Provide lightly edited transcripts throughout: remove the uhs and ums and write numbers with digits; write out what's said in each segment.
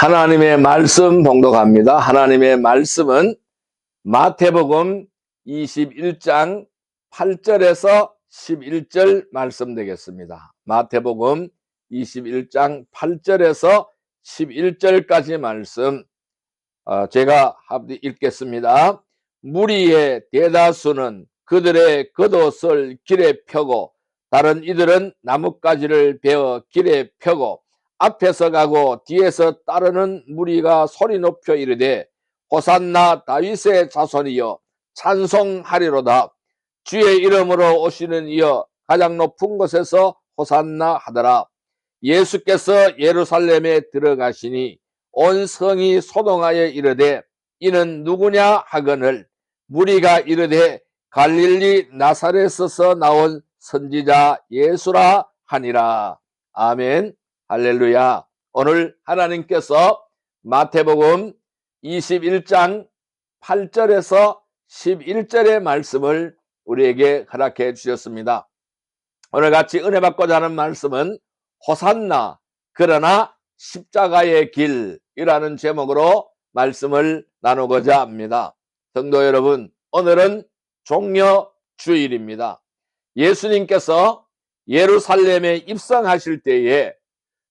하나님의 말씀 봉독합니다. 하나님의 말씀은 마태복음 21장 8절에서 11절 말씀 되겠습니다. 마태복음 21장 8절에서 11절까지 말씀 제가 읽겠습니다. 무리의 대다수는 그들의 겉옷을 길에 펴고 다른 이들은 나뭇가지를 베어 길에 펴고 앞에서 가고 뒤에서 따르는 무리가 소리 높여 이르되 호산나 다윗의 자손이여 찬송하리로다. 주의 이름으로 오시는 이여 가장 높은 곳에서 호산나 하더라. 예수께서 예루살렘에 들어가시니 온 성이 소동하여 이르되 이는 누구냐 하거늘 무리가 이르되 갈릴리 나사렛에서 나온 선지자 예수라 하니라. 아멘. 할렐루야. 오늘 하나님께서 마태복음 21장 8절에서 11절의 말씀을 우리에게 허락해 주셨습니다. 오늘 같이 은혜 받고자 하는 말씀은 호산나 그러나 십자가의 길이라는 제목으로 말씀을 나누고자 합니다. 성도 여러분, 오늘은 종려주일입니다. 예수님께서 예루살렘에 입성하실 때에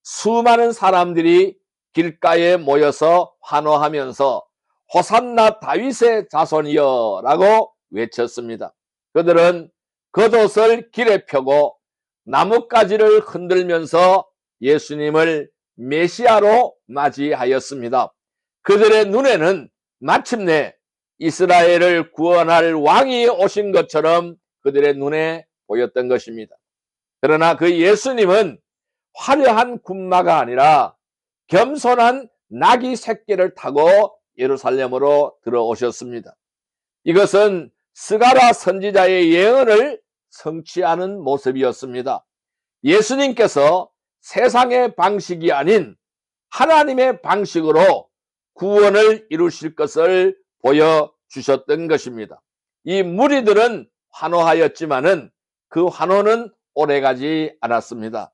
수많은 사람들이 길가에 모여서 환호하면서 호산나 다윗의 자손이여 라고 외쳤습니다. 그들은 겉옷을 길에 펴고 나뭇가지를 흔들면서 예수님을 메시아로 맞이하였습니다. 그들의 눈에는 마침내 이스라엘을 구원할 왕이 오신 것처럼 그들의 눈에 보였던 것입니다. 그러나 그 예수님은 화려한 군마가 아니라 겸손한 나귀 새끼를 타고 예루살렘으로 들어오셨습니다. 이것은 스가랴 선지자의 예언을 성취하는 모습이었습니다. 예수님께서 세상의 방식이 아닌 하나님의 방식으로 구원을 이루실 것을 보여주셨던 것입니다. 이 무리들은 환호하였지만은 그 환호는 오래가지 않았습니다.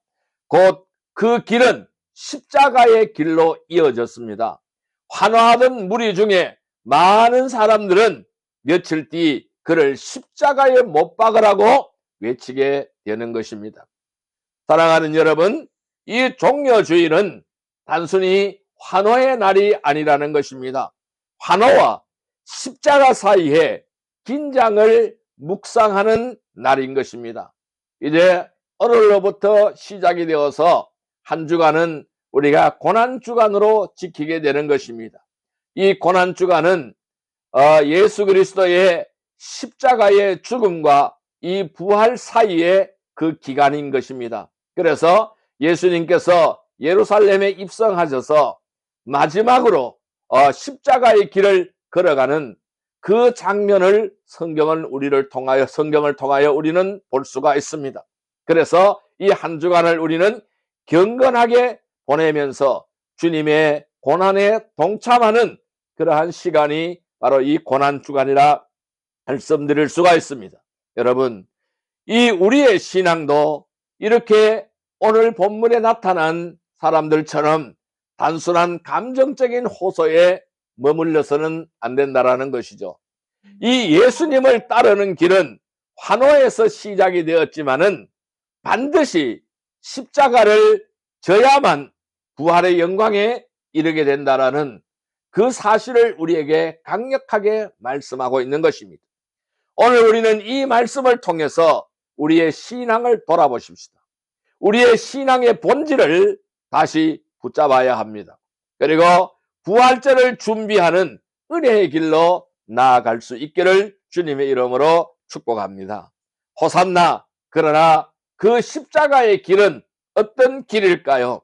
곧 그 길은 십자가의 길로 이어졌습니다. 환호하던 무리 중에 많은 사람들은 며칠 뒤 그를 십자가에 못 박으라고 외치게 되는 것입니다. 사랑하는 여러분, 이 종려주일은 단순히 환호의 날이 아니라는 것입니다. 환호와 십자가 사이에 긴장을 묵상하는 날인 것입니다. 이제 오늘로부터 시작이 되어서 한 주간은 우리가 고난주간으로 지키게 되는 것입니다. 이 고난주간은 예수 그리스도의 십자가의 죽음과 이 부활 사이의 그 기간인 것입니다. 그래서 예수님께서 예루살렘에 입성하셔서 마지막으로 십자가의 길을 걸어가는 그 장면을 성경을 통하여 우리는 볼 수가 있습니다. 그래서 이 한 주간을 우리는 경건하게 보내면서 주님의 고난에 동참하는 그러한 시간이 바로 이 고난주간이라 말씀드릴 수가 있습니다. 여러분, 이 우리의 신앙도 이렇게 오늘 본문에 나타난 사람들처럼 단순한 감정적인 호소에 머물러서는 안 된다라는 것이죠. 이 예수님을 따르는 길은 환호에서 시작이 되었지만은 반드시 십자가를 져야만 부활의 영광에 이르게 된다라는 그 사실을 우리에게 강력하게 말씀하고 있는 것입니다. 오늘 우리는 이 말씀을 통해서 우리의 신앙을 돌아보십시다. 우리의 신앙의 본질을 다시 붙잡아야 합니다. 그리고 부활절을 준비하는 은혜의 길로 나아갈 수 있기를 주님의 이름으로 축복합니다. 호산나, 그러나 그 십자가의 길은 어떤 길일까요?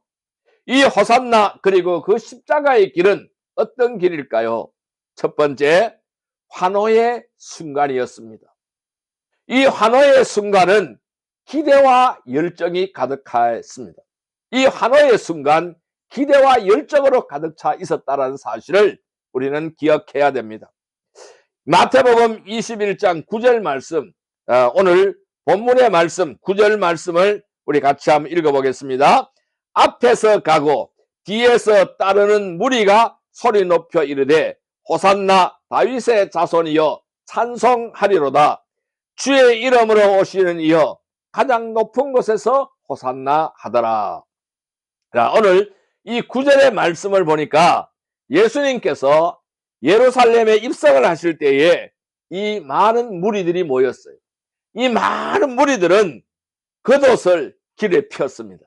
이 호산나 그리고 그 십자가의 길은 어떤 길일까요? 첫 번째, 환호의 순간이었습니다. 이 환호의 순간은 기대와 열정이 가득했습니다. 이 환호의 순간, 기대와 열정으로 가득 차 있었다는 사실을 우리는 기억해야 됩니다. 마태복음 21장 9절 말씀, 오늘 본문의 말씀 9절 말씀을 우리 같이 한번 읽어보겠습니다. 앞에서 가고 뒤에서 따르는 무리가 소리 높여 이르되 호산나 다윗의 자손이여 찬송하리로다. 주의 이름으로 오시는 이여 가장 높은 곳에서 호산나 하더라. 자, 오늘 이 9절의 말씀을 보니까 예수님께서 예루살렘에 입성을 하실 때에 이 많은 무리들이 모였어요. 이 많은 무리들은 겉옷을 길에 폈습니다.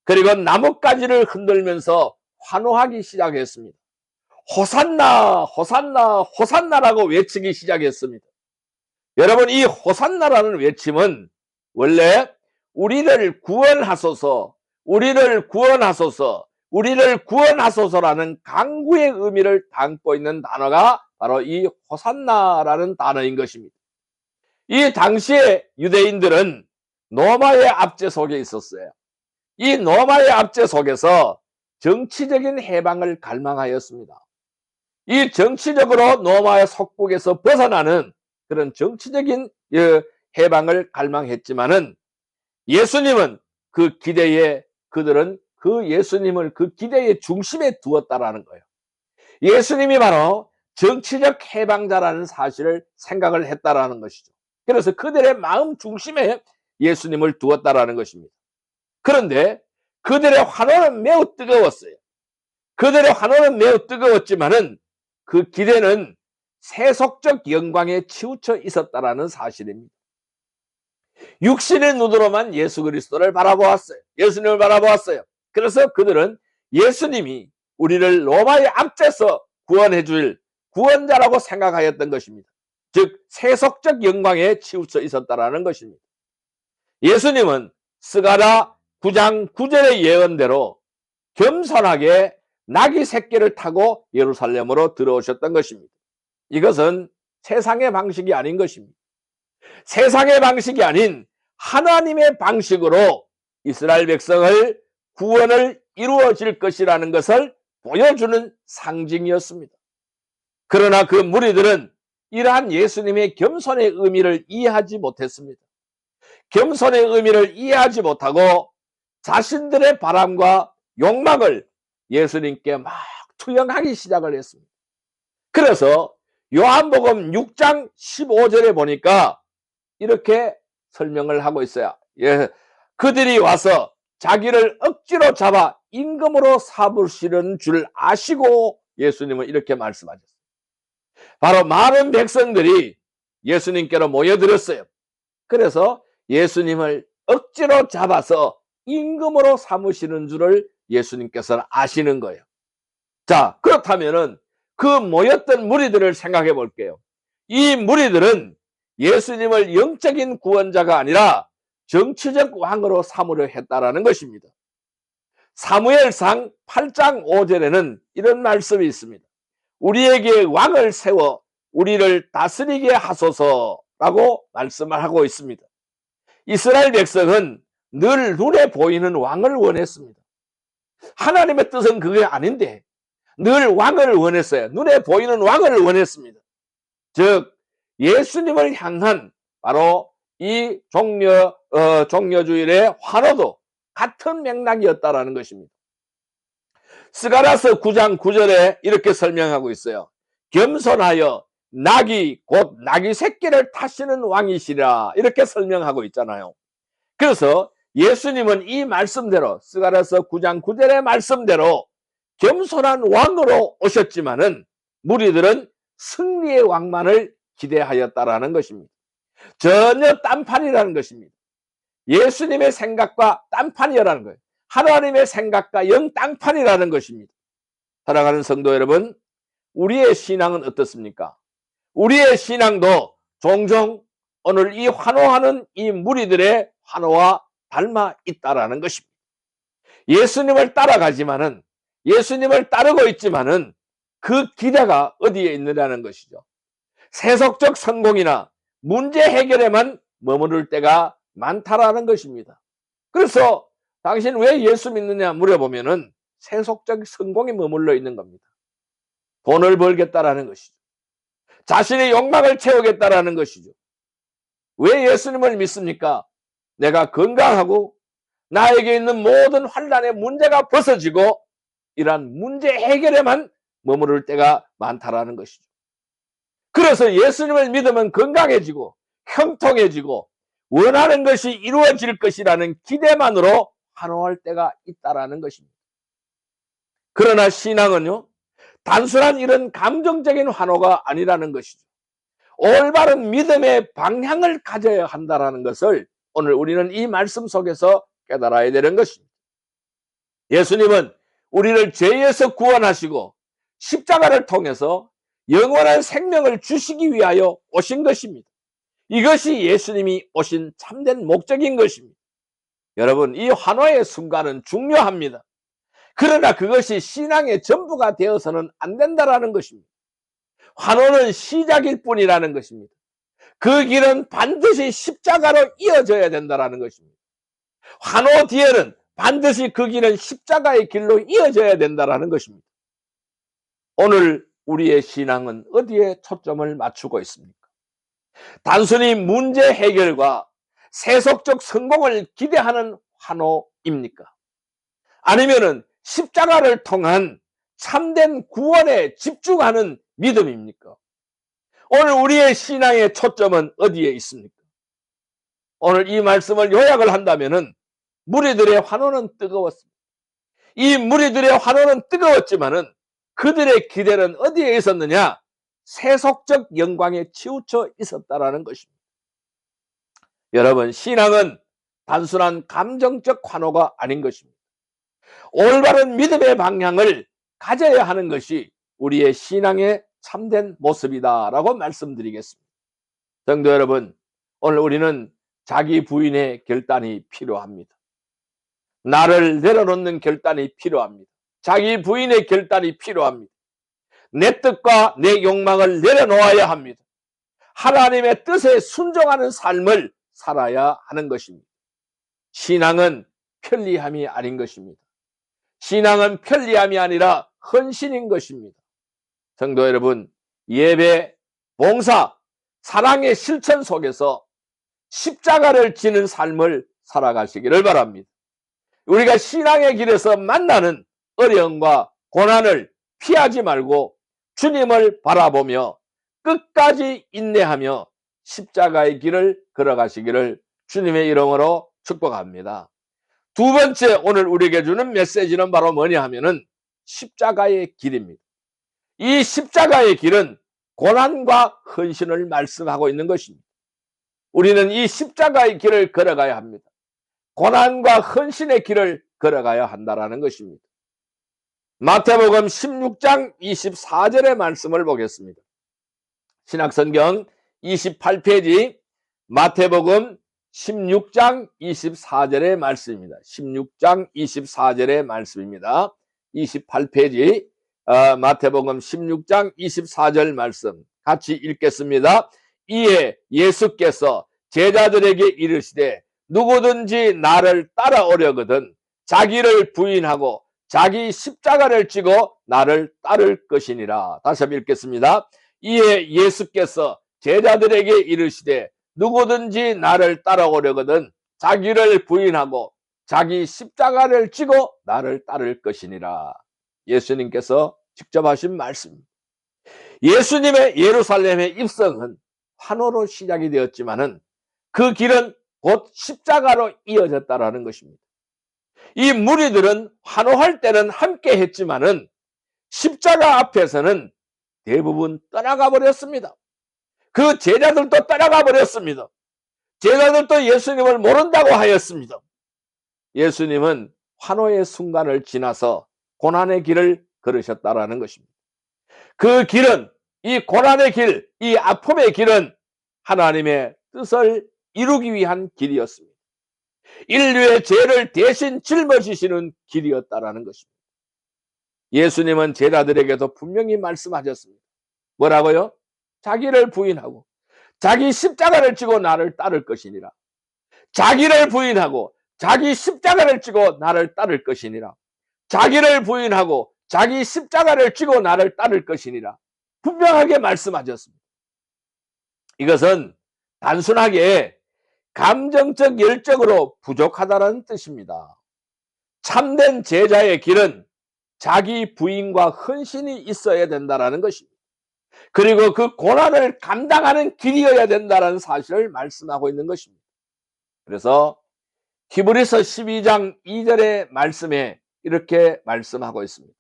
그리고 나뭇가지를 흔들면서 환호하기 시작했습니다. 호산나 호산나 호산나라고 외치기 시작했습니다. 여러분, 이 호산나라는 외침은 원래 우리를 구원하소서, 우리를 구원하소서, 우리를 구원하소서라는 간구의 의미를 담고 있는 단어가 바로 이 호산나라는 단어인 것입니다. 이 당시에 유대인들은 로마의 압제 속에 있었어요. 이 로마의 압제 속에서 정치적인 해방을 갈망하였습니다. 이 정치적으로 로마의 속국에서 벗어나는 그런 정치적인 해방을 갈망했지만은 예수님은 그 기대에, 그들은 그 예수님을 그 기대의 중심에 두었다라는 거예요. 예수님이 바로 정치적 해방자라는 사실을 생각을 했다라는 것이죠. 그래서 그들의 마음 중심에 예수님을 두었다라는 것입니다. 그런데 그들의 환호는 매우 뜨거웠어요. 그들의 환호는 매우 뜨거웠지만은 그 기대는 세속적 영광에 치우쳐 있었다라는 사실입니다. 육신의 눈으로만 예수 그리스도를 바라보았어요. 예수님을 바라보았어요. 그래서 그들은 예수님이 우리를 로마의 압제에서 구원해 줄 구원자라고 생각하였던 것입니다. 즉 세속적 영광에 치우쳐 있었다라는 것입니다. 예수님은 스가랴 9장 9절의 예언대로 겸손하게 나귀 새끼를 타고 예루살렘으로 들어오셨던 것입니다. 이것은 세상의 방식이 아닌 것입니다. 세상의 방식이 아닌 하나님의 방식으로 이스라엘 백성을 구원을 이루어질 것이라는 것을 보여주는 상징이었습니다. 그러나 그 무리들은 이러한 예수님의 겸손의 의미를 이해하지 못했습니다. 겸손의 의미를 이해하지 못하고 자신들의 바람과 욕망을 예수님께 막 투영하기 시작을 했습니다. 그래서 요한복음 6장 15절에 보니까 이렇게 설명을 하고 있어요. 그들이 와서 자기를 억지로 잡아 임금으로 삼으시는 줄 아시고 예수님은 이렇게 말씀하셨어요. 바로 많은 백성들이 예수님께로 모여들었어요. 그래서 예수님을 억지로 잡아서 임금으로 삼으시는 줄을 예수님께서는 아시는 거예요. 자, 그렇다면은 그 모였던 무리들을 생각해 볼게요. 이 무리들은 예수님을 영적인 구원자가 아니라 정치적 왕으로 삼으려 했다라는 것입니다. 사무엘상 8장 5절에는 이런 말씀이 있습니다. 우리에게 왕을 세워 우리를 다스리게 하소서라고 말씀을 하고 있습니다. 이스라엘 백성은 늘 눈에 보이는 왕을 원했습니다. 하나님의 뜻은 그게 아닌데 늘 왕을 원했어요. 눈에 보이는 왕을 원했습니다. 즉 예수님을 향한 바로 이 종려주일의 환호도 같은 맥락이었다라는 것입니다. 스가랴서 9장 9절에 이렇게 설명하고 있어요. 겸손하여 나귀 곧 나귀 새끼를 타시는 왕이시라 이렇게 설명하고 있잖아요. 그래서 예수님은 이 말씀대로 스가랴서 9장 9절의 말씀대로 겸손한 왕으로 오셨지만은 무리들은 승리의 왕만을 기대하였다라는 것입니다. 전혀 딴판이라는 것입니다. 예수님의 생각과 딴판이라는 거예요. 하나님의 생각과 영 딴판이라는 것입니다. 사랑하는 성도 여러분, 우리의 신앙은 어떻습니까? 우리의 신앙도 종종 오늘 이 환호하는 이 무리들의 환호와 닮아 있다라는 것입니다. 예수님을 따라가지만은 예수님을 따르고 있지만은 그 기대가 어디에 있느냐는 것이죠. 세속적 성공이나 문제 해결에만 머무를 때가 많다라는 것입니다. 그래서 당신 왜 예수 믿느냐 물어보면은 세속적 성공에 머물러 있는 겁니다. 돈을 벌겠다라는 것이죠. 자신의 욕망을 채우겠다라는 것이죠. 왜 예수님을 믿습니까? 내가 건강하고 나에게 있는 모든 환난의 문제가 벗어지고 이러한 문제 해결에만 머무를 때가 많다라는 것이죠. 그래서 예수님을 믿으면 건강해지고 형통해지고 원하는 것이 이루어질 것이라는 기대만으로 환호할 때가 있다라는 것입니다. 그러나 신앙은요, 단순한 이런 감정적인 환호가 아니라는 것이죠. 올바른 믿음의 방향을 가져야 한다는 것을 오늘 우리는 이 말씀 속에서 깨달아야 되는 것입니다. 예수님은 우리를 죄에서 구원하시고 십자가를 통해서 영원한 생명을 주시기 위하여 오신 것입니다. 이것이 예수님이 오신 참된 목적인 것입니다. 여러분, 이 환호의 순간은 중요합니다. 그러나 그것이 신앙의 전부가 되어서는 안 된다는 것입니다. 환호는 시작일 뿐이라는 것입니다. 그 길은 반드시 십자가로 이어져야 된다는 것입니다. 환호 뒤에는 반드시 그 길은 십자가의 길로 이어져야 된다는 것입니다. 오늘 우리의 신앙은 어디에 초점을 맞추고 있습니까? 단순히 문제 해결과 세속적 성공을 기대하는 환호입니까? 아니면은 십자가를 통한 참된 구원에 집중하는 믿음입니까? 오늘 우리의 신앙의 초점은 어디에 있습니까? 오늘 이 말씀을 요약을 한다면은 무리들의 환호는 뜨거웠습니다. 이 무리들의 환호는 뜨거웠지만은 그들의 기대는 어디에 있었느냐? 세속적 영광에 치우쳐 있었다라는 것입니다. 여러분, 신앙은 단순한 감정적 환호가 아닌 것입니다. 올바른 믿음의 방향을 가져야 하는 것이 우리의 신앙의 참된 모습이다라고 말씀드리겠습니다. 성도 여러분, 오늘 우리는 자기 부인의 결단이 필요합니다. 나를 내려놓는 결단이 필요합니다. 자기 부인의 결단이 필요합니다. 내 뜻과 내 욕망을 내려놓아야 합니다. 하나님의 뜻에 순종하는 삶을 살아야 하는 것입니다. 신앙은 편리함이 아닌 것입니다. 신앙은 편리함이 아니라 헌신인 것입니다. 성도 여러분, 예배, 봉사, 사랑의 실천 속에서 십자가를 지는 삶을 살아가시기를 바랍니다. 우리가 신앙의 길에서 만나는 어려움과 고난을 피하지 말고 주님을 바라보며 끝까지 인내하며 십자가의 길을 걸어가시기를 주님의 이름으로 축복합니다. 두 번째, 오늘 우리에게 주는 메시지는 바로 뭐냐 하면은 십자가의 길입니다. 이 십자가의 길은 고난과 헌신을 말씀하고 있는 것입니다. 우리는 이 십자가의 길을 걸어가야 합니다. 고난과 헌신의 길을 걸어가야 한다는 것입니다. 마태복음 16장 24절의 말씀을 보겠습니다. 신약성경 28페이지 마태복음 16장 24절의 말씀입니다. 16장 24절의 말씀입니다. 28페이지 마태복음 16장 24절 말씀 같이 읽겠습니다. 이에 예수께서 제자들에게 이르시되 누구든지 나를 따라오려거든 자기를 부인하고 자기 십자가를 지고 나를 따를 것이니라. 다시 한번 읽겠습니다. 이에 예수께서 제자들에게 이르시되 누구든지 나를 따라오려거든 자기를 부인하고 자기 십자가를 지고 나를 따를 것이니라. 예수님께서 직접 하신 말씀입니다. 예수님의 예루살렘의 입성은 환호로 시작이 되었지만은 그 길은 곧 십자가로 이어졌다라는 것입니다. 이 무리들은 환호할 때는 함께 했지만은 십자가 앞에서는 대부분 떠나가 버렸습니다. 그 제자들도 떠나가 버렸습니다. 제자들도 예수님을 모른다고 하였습니다. 예수님은 환호의 순간을 지나서 고난의 길을 걸으셨다라는 것입니다. 그 길은, 이 고난의 길, 이 아픔의 길은 하나님의 뜻을 이루기 위한 길이었습니다. 인류의 죄를 대신 짊어지시는 길이었다라는 것입니다. 예수님은 제자들에게도 분명히 말씀하셨습니다. 뭐라고요? 자기를 부인하고 자기 십자가를 지고 나를 따를 것이니라. 자기를 부인하고 자기 십자가를 지고 나를 따를 것이니라. 자기를 부인하고 자기 십자가를 지고 나를 따를 것이니라. 분명하게 말씀하셨습니다. 이것은 단순하게 감정적 열정으로 부족하다는 뜻입니다. 참된 제자의 길은 자기 부인과 헌신이 있어야 된다는 것입니다. 그리고 그 고난을 감당하는 길이어야 된다는 사실을 말씀하고 있는 것입니다. 그래서 히브리서 12장 2절의 말씀에 이렇게 말씀하고 있습니다.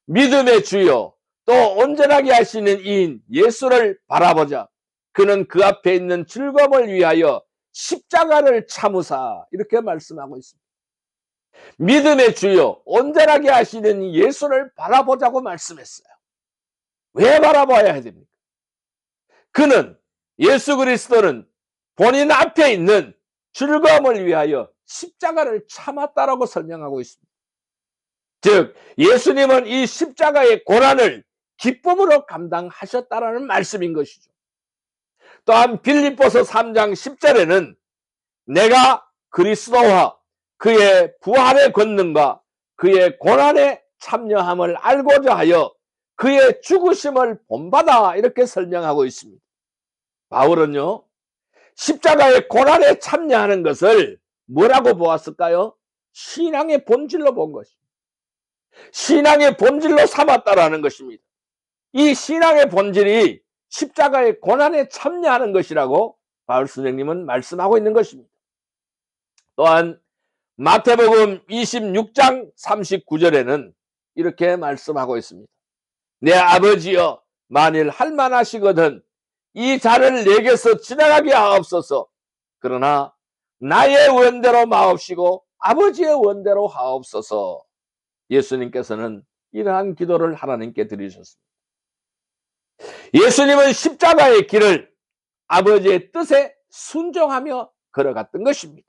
믿음의 주요 또 온전하게 하시는 이인 예수를 바라보자. 그는 그 앞에 있는 즐거움을 위하여 십자가를 참으사. 이렇게 말씀하고 있습니다. 믿음의 주요 온전하게 하시는 예수를 바라보자고 말씀했어요. 왜 바라봐야 됩니까? 그는, 예수 그리스도는 본인 앞에 있는 즐거움을 위하여 십자가를 참았다라고 설명하고 있습니다. 즉 예수님은 이 십자가의 고난을 기쁨으로 감당하셨다라는 말씀인 것이죠. 또한 빌립보서 3장 10절에는 내가 그리스도와 그의 부활의 권능과 그의 고난에 참여함을 알고자 하여 그의 죽으심을 본받아 이렇게 설명하고 있습니다. 바울은요, 십자가의 고난에 참여하는 것을 뭐라고 보았을까요? 신앙의 본질로 본 것입니다. 신앙의 본질로 삼았다라는 것입니다. 이 신앙의 본질이 십자가의 고난에 참여하는 것이라고 바울 선생님은 말씀하고 있는 것입니다. 또한 마태복음 26장 39절에는 이렇게 말씀하고 있습니다. 내 아버지여, 만일 할만하시거든 이 잔을 내게서 지나가게 하옵소서. 그러나 나의 원대로 마옵시고 아버지의 원대로 하옵소서. 예수님께서는 이러한 기도를 하나님께 드리셨습니다. 예수님은 십자가의 길을 아버지의 뜻에 순종하며 걸어갔던 것입니다.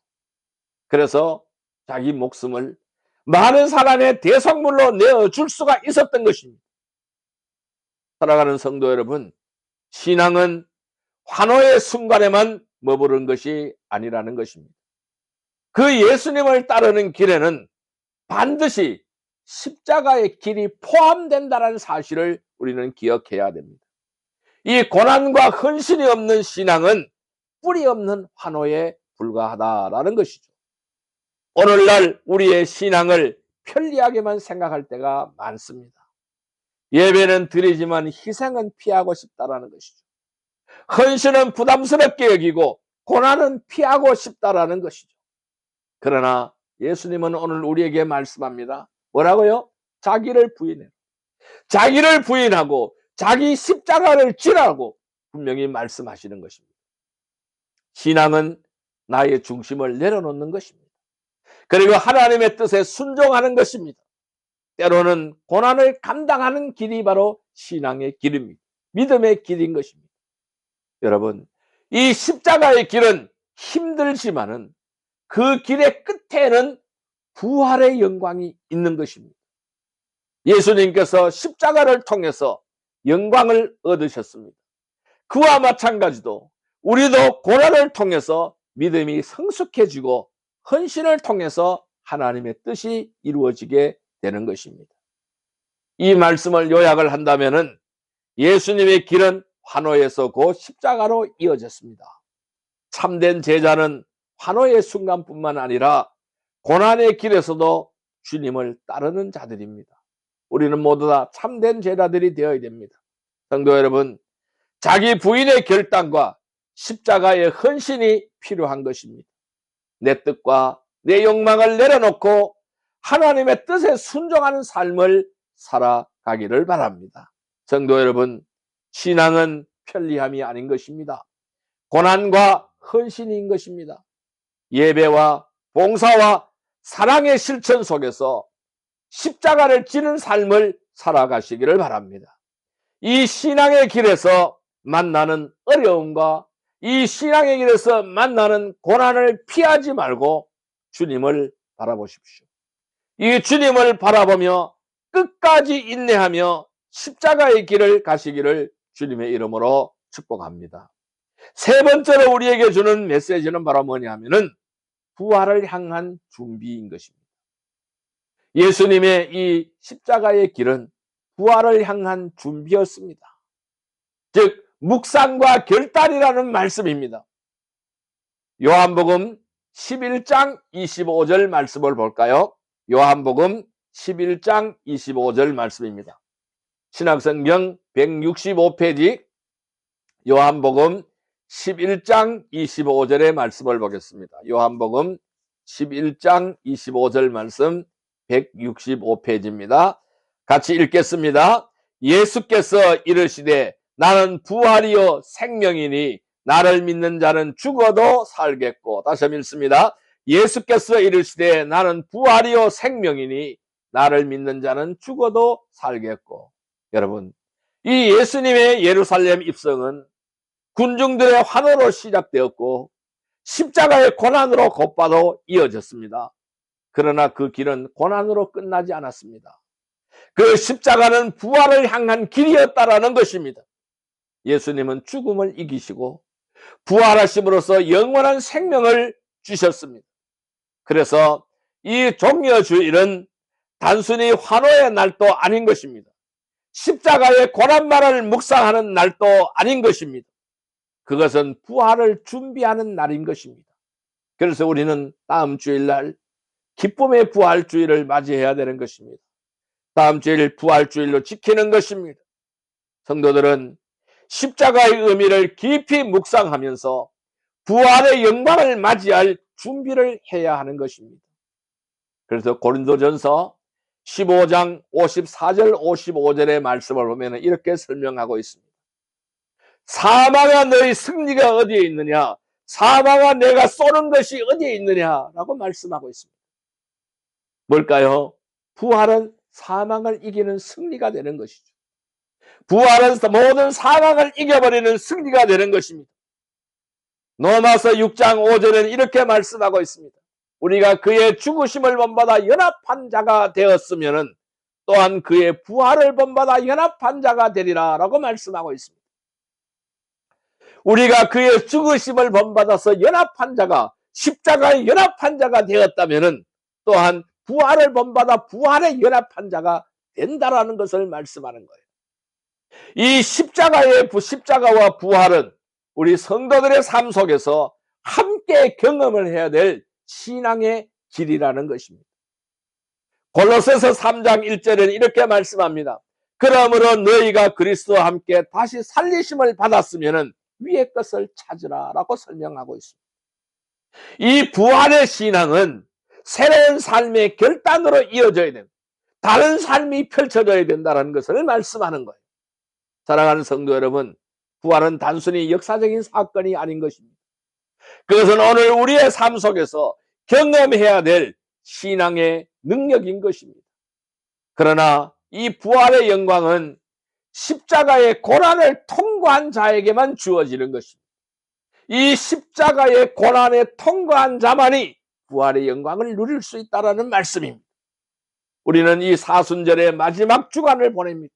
그래서 자기 목숨을 많은 사람의 대성물로 내어줄 수가 있었던 것입니다. 살아가는 성도 여러분, 신앙은 환호의 순간에만 머무른 것이 아니라는 것입니다. 그 예수님을 따르는 길에는 반드시 십자가의 길이 포함된다는 사실을 우리는 기억해야 됩니다. 이 고난과 헌신이 없는 신앙은 뿌리 없는 환호에 불과하다라는 것이죠. 오늘날 우리의 신앙을 편리하게만 생각할 때가 많습니다. 예배는 드리지만 희생은 피하고 싶다라는 것이죠. 헌신은 부담스럽게 여기고 고난은 피하고 싶다라는 것이죠. 그러나 예수님은 오늘 우리에게 말씀합니다. 뭐라고요? 자기를 부인해. 자기를 부인하고 자기 십자가를 지라고 분명히 말씀하시는 것입니다. 신앙은 나의 중심을 내려놓는 것입니다. 그리고 하나님의 뜻에 순종하는 것입니다. 때로는 고난을 감당하는 길이 바로 신앙의 길입니다. 믿음의 길인 것입니다. 여러분, 이 십자가의 길은 힘들지만은 그 길의 끝에는 부활의 영광이 있는 것입니다. 예수님께서 십자가를 통해서 영광을 얻으셨습니다. 그와 마찬가지로 우리도 고난을 통해서 믿음이 성숙해지고 헌신을 통해서 하나님의 뜻이 이루어지게 되는 것입니다. 이 말씀을 요약을 한다면은 예수님의 길은 환호에서 곧 십자가로 이어졌습니다. 참된 제자는 환호의 순간뿐만 아니라 고난의 길에서도 주님을 따르는 자들입니다. 우리는 모두 다 참된 제자들이 되어야 됩니다. 성도 여러분, 자기 부인의 결단과 십자가의 헌신이 필요한 것입니다. 내 뜻과 내 욕망을 내려놓고 하나님의 뜻에 순종하는 삶을 살아가기를 바랍니다. 성도 여러분, 신앙은 편리함이 아닌 것입니다. 고난과 헌신인 것입니다. 예배와 봉사와 사랑의 실천 속에서 십자가를 지는 삶을 살아가시기를 바랍니다. 이 신앙의 길에서 만나는 어려움과 이 신앙의 길에서 만나는 고난을 피하지 말고 주님을 바라보십시오. 이 주님을 바라보며 끝까지 인내하며 십자가의 길을 가시기를 주님의 이름으로 축복합니다. 세 번째로 우리에게 주는 메시지는 바로 뭐냐면은 부활을 향한 준비인 것입니다. 예수님의 이 십자가의 길은 부활을 향한 준비였습니다. 즉 묵상과 결단이라는 말씀입니다. 요한복음 11장 25절 말씀을 볼까요? 요한복음 11장 25절 말씀입니다. 신약성경 165페이지 요한복음 11장 25절의 말씀을 보겠습니다. 요한복음 11장 25절 말씀 165페이지입니다. 같이 읽겠습니다. 예수께서 이르시되 나는 부활이요 생명이니 나를 믿는 자는 죽어도 살겠고. 다시 한번 읽습니다. 예수께서 이르시되 나는 부활이요 생명이니 나를 믿는 자는 죽어도 살겠고. 여러분, 이 예수님의 예루살렘 입성은 군중들의 환호로 시작되었고 십자가의 고난으로 곧바로 이어졌습니다. 그러나 그 길은 고난으로 끝나지 않았습니다. 그 십자가는 부활을 향한 길이었다라는 것입니다. 예수님은 죽음을 이기시고 부활하심으로써 영원한 생명을 주셨습니다. 그래서 이 종려주일은 단순히 환호의 날도 아닌 것입니다. 십자가의 고난만을 묵상하는 날도 아닌 것입니다. 그것은 부활을 준비하는 날인 것입니다. 그래서 우리는 다음 주일날 기쁨의 부활주일을 맞이해야 되는 것입니다. 다음 주일 부활주일로 지키는 것입니다. 성도들은 십자가의 의미를 깊이 묵상하면서 부활의 영광을 맞이할 준비를 해야 하는 것입니다. 그래서 고린도전서 15장 54절 55절의 말씀을 보면 이렇게 설명하고 있습니다. 사망아 너희 승리가 어디에 있느냐? 사망아 내가 쏘는 것이 어디에 있느냐? 라고 말씀하고 있습니다. 뭘까요? 부활은 사망을 이기는 승리가 되는 것이죠. 부활은 모든 사망을 이겨버리는 승리가 되는 것입니다. 로마서 6장 5절에는 이렇게 말씀하고 있습니다. 우리가 그의 죽으심을 본받아 연합한 자가 되었으면 또한 그의 부활을 본받아 연합한 자가 되리라 라고 말씀하고 있습니다. 우리가 그의 죽으심을 본받아서 연합한 자가, 십자가에 연합한 자가 되었다면 또한 부활을 본받아 부활에 연합한 자가 된다라는 것을 말씀하는 거예요. 이 십자가와 부활은 우리 성도들의 삶 속에서 함께 경험을 해야 될 신앙의 길이라는 것입니다. 골로새서 3장 1절에는 이렇게 말씀합니다. 그러므로 너희가 그리스도와 함께 다시 살리심을 받았으면 위의 것을 찾으라 라고 설명하고 있습니다. 이 부활의 신앙은 새로운 삶의 결단으로 이어져야 됩니다. 다른 삶이 펼쳐져야 된다는 것을 말씀하는 거예요. 사랑하는 성도 여러분, 부활은 단순히 역사적인 사건이 아닌 것입니다. 그것은 오늘 우리의 삶 속에서 경험해야 될 신앙의 능력인 것입니다. 그러나 이 부활의 영광은 십자가의 고난을 통과한 자에게만 주어지는 것입니다. 이 십자가의 고난에 통과한 자만이 부활의 영광을 누릴 수 있다는 말씀입니다. 우리는 이 사순절의 마지막 주간을 보냅니다.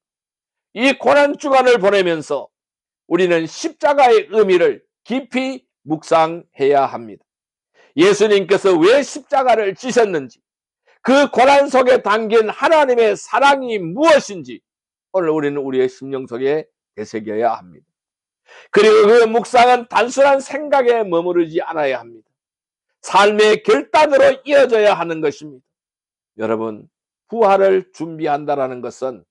이 고난 주간을 보내면서 우리는 십자가의 의미를 깊이 묵상해야 합니다. 예수님께서 왜 십자가를 지셨는지, 그 고난 속에 담긴 하나님의 사랑이 무엇인지 오늘 우리는 우리의 심령 속에 되새겨야 합니다. 그리고 그 묵상은 단순한 생각에 머무르지 않아야 합니다. 삶의 결단으로 이어져야 하는 것입니다. 여러분, 부활을 준비한다는 것은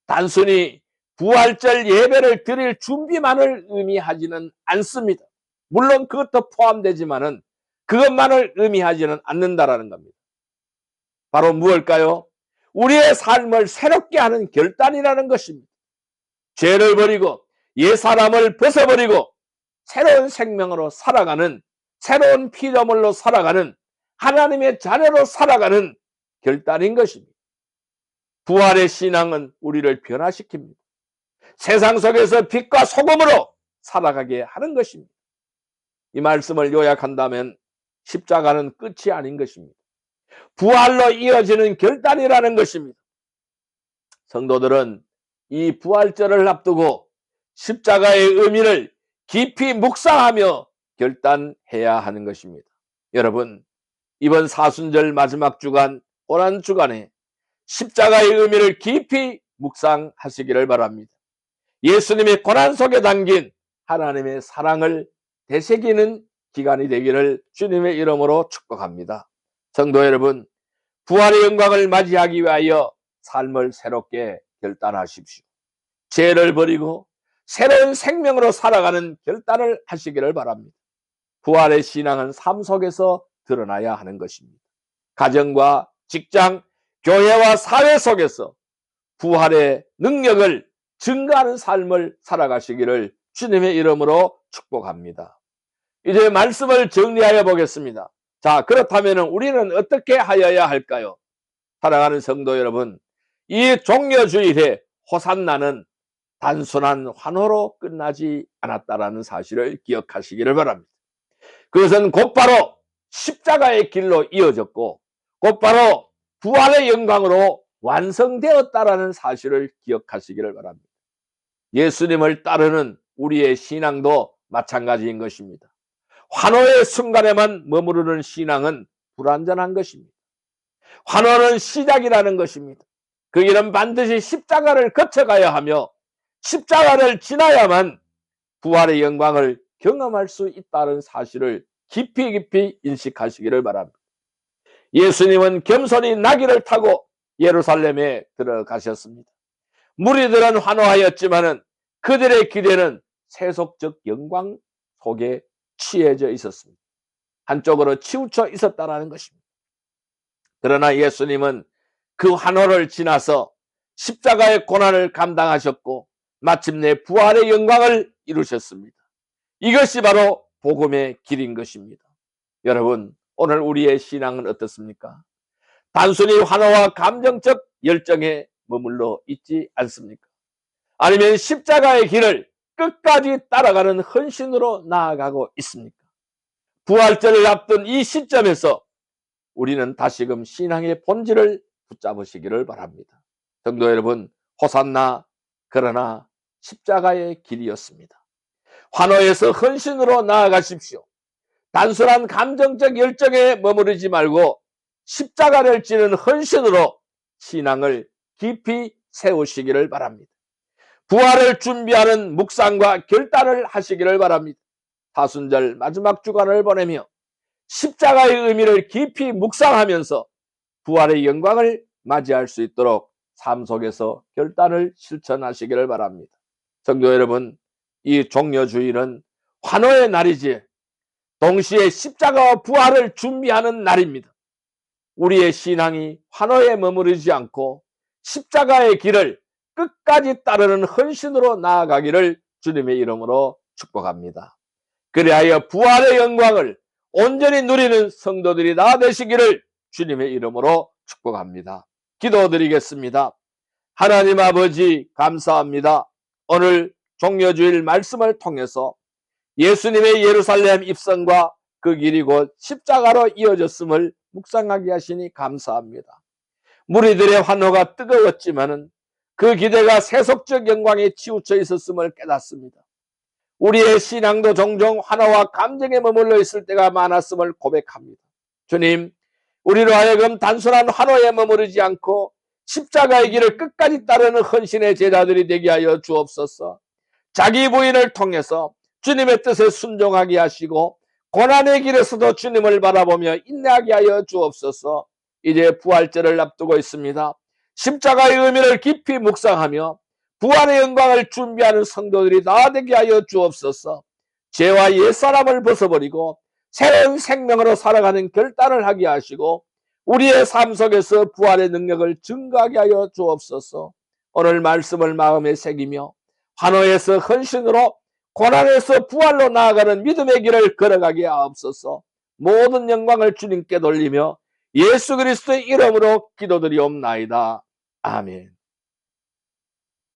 단순히 부활절 예배를 드릴 준비만을 의미하지는 않습니다. 물론 그것도 포함되지만은 그것만을 의미하지는 않는다라는 겁니다. 바로 무엇일까요? 우리의 삶을 새롭게 하는 결단이라는 것입니다. 죄를 버리고 옛사람을 벗어버리고 새로운 생명으로 살아가는, 새로운 피조물로 살아가는, 하나님의 자녀로 살아가는 결단인 것입니다. 부활의 신앙은 우리를 변화시킵니다. 세상 속에서 빛과 소금으로 살아가게 하는 것입니다. 이 말씀을 요약한다면 십자가는 끝이 아닌 것입니다. 부활로 이어지는 결단이라는 것입니다. 성도들은 이 부활절을 앞두고 십자가의 의미를 깊이 묵상하며 결단해야 하는 것입니다. 여러분, 이번 사순절 마지막 주간, 고난 주간에 십자가의 의미를 깊이 묵상하시기를 바랍니다. 예수님의 고난 속에 담긴 하나님의 사랑을 되새기는 기간이 되기를 주님의 이름으로 축복합니다. 성도 여러분, 부활의 영광을 맞이하기 위하여 삶을 새롭게 결단하십시오. 죄를 버리고 새로운 생명으로 살아가는 결단을 하시기를 바랍니다. 부활의 신앙은 삶 속에서 드러나야 하는 것입니다. 가정과 직장, 교회와 사회 속에서 부활의 능력을 증거하는 삶을 살아가시기를 주님의 이름으로 축복합니다. 이제 말씀을 정리하여 보겠습니다. 자, 그렇다면 우리는 어떻게 하여야 할까요? 사랑하는 성도 여러분, 이 종려주일에 호산나는 단순한 환호로 끝나지 않았다라는 사실을 기억하시기를 바랍니다. 그것은 곧바로 십자가의 길로 이어졌고 곧바로 부활의 영광으로 완성되었다라는 사실을 기억하시기를 바랍니다. 예수님을 따르는 우리의 신앙도 마찬가지인 것입니다. 환호의 순간에만 머무르는 신앙은 불완전한 것입니다. 환호는 시작이라는 것입니다. 그 길은 반드시 십자가를 거쳐가야 하며 십자가를 지나야만 부활의 영광을 경험할 수 있다는 사실을 깊이 인식하시기를 바랍니다. 예수님은 겸손히 나귀를 타고 예루살렘에 들어가셨습니다. 무리들은 환호하였지만은 그들의 기대는 세속적 영광 속에 취해져 있었습니다. 한쪽으로 치우쳐 있었다는 것입니다. 그러나 예수님은 그 환호를 지나서 십자가의 고난을 감당하셨고 마침내 부활의 영광을 이루셨습니다. 이것이 바로 복음의 길인 것입니다. 여러분, 오늘 우리의 신앙은 어떻습니까? 단순히 환호와 감정적 열정에 머물러 있지 않습니까? 아니면 십자가의 길을 끝까지 따라가는 헌신으로 나아가고 있습니까? 부활절을 앞둔 이 시점에서 우리는 다시금 신앙의 본질을 붙잡으시기를 바랍니다. 성도 여러분, 호산나, 그러나 십자가의 길이었습니다. 환호에서 헌신으로 나아가십시오. 단순한 감정적 열정에 머무르지 말고 십자가를 지는 헌신으로 신앙을 깊이 세우시기를 바랍니다. 부활을 준비하는 묵상과 결단을 하시기를 바랍니다. 사순절 마지막 주간을 보내며 십자가의 의미를 깊이 묵상하면서 부활의 영광을 맞이할 수 있도록 삶 속에서 결단을 실천하시기를 바랍니다. 성도 여러분, 이 종려주일은 환호의 날이지 동시에 십자가와 부활을 준비하는 날입니다. 우리의 신앙이 환호에 머무르지 않고 십자가의 길을 끝까지 따르는 헌신으로 나아가기를 주님의 이름으로 축복합니다. 그리하여 부활의 영광을 온전히 누리는 성도들이 다 되시기를 주님의 이름으로 축복합니다. 기도드리겠습니다. 하나님 아버지, 감사합니다. 오늘 종려주일 말씀을 통해서 예수님의 예루살렘 입성과 그 길이 곧 십자가로 이어졌음을 묵상하게 하시니 감사합니다. 무리들의 환호가 뜨거웠지만은 그 기대가 세속적 영광에 치우쳐 있었음을 깨닫습니다. 우리의 신앙도 종종 환호와 감정에 머물러 있을 때가 많았음을 고백합니다. 주님, 우리로 하여금 단순한 환호에 머무르지 않고 십자가의 길을 끝까지 따르는 헌신의 제자들이 되게 하여 주옵소서. 자기 부인을 통해서 주님의 뜻에 순종하게 하시고 고난의 길에서도 주님을 바라보며 인내하게 하여 주옵소서. 이제 부활절을 앞두고 있습니다. 십자가의 의미를 깊이 묵상하며 부활의 영광을 준비하는 성도들이 다 되게 하여 주옵소서. 죄와 옛사람을 벗어버리고 새로운 생명으로 살아가는 결단을 하게 하시고 우리의 삶 속에서 부활의 능력을 증거하게 하여 주옵소서. 오늘 말씀을 마음에 새기며 환호에서 헌신으로 고난에서 부활로 나아가는 믿음의 길을 걸어가게 하옵소서. 모든 영광을 주님께 돌리며 예수 그리스도의 이름으로 기도드리옵나이다. 아멘.